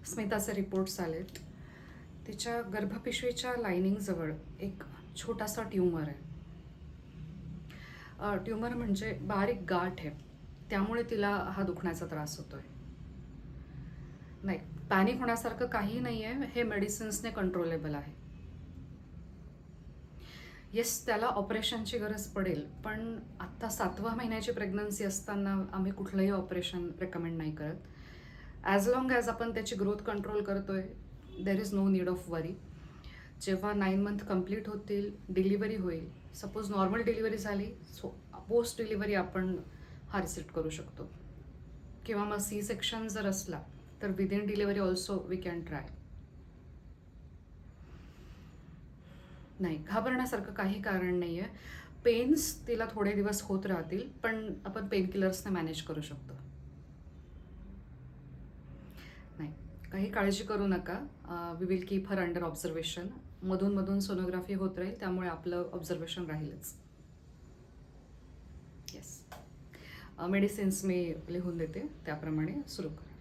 स्मिताचे reports आलेत. तिच्या गर्भपिशवीच्या लायनिंगजवळ एक छोटासा ट्यूमर आहे. ट्यूमर म्हणजे बारीक गाठ आहे, त्यामुळे तिला हा दुखण्याचा त्रास होतोय. नाही, पॅनिक होण्यासारखं काही नाही आहे. हे मेडिसिन्सने कंट्रोलेबल आहे. येस, त्याला ऑपरेशनची गरज पडेल, पण आत्ता 7व्या महिन्याची प्रेग्नन्सी असताना आम्ही कुठलंही ऑपरेशन रेकमेंड नाही करत. ॲज लॉंग ॲज आपण त्याची ग्रोथ कंट्रोल करतोय, there is no need of worry. जेव्हा 9 मंथ कंप्लीट होतील, डिलिव्हरी होईल, सपोज नॉर्मल डिलिव्हरी झाली, सो पोस्ट डिलिव्हरी आपण हा रिसेप्ट करू शकतो. किंवा मग सी सेक्शन जर असला तर within delivery also we can try. नाही, घाबरण्यासारखं काही कारण नाही आहे. पेन्स तिला थोडे दिवस होत राहतील, पण आपण पेन किलर्सने मॅनेज करू शकतो. नाही, काही काळजी करू नका. We will keep her under observation. मधून सोनोग्राफी होत राहील, त्यामुळे आपलं ऑब्झर्वेशन राहीलच. येस, मेडिसिन्स मी लिहून देते, त्याप्रमाणे सुरू करा.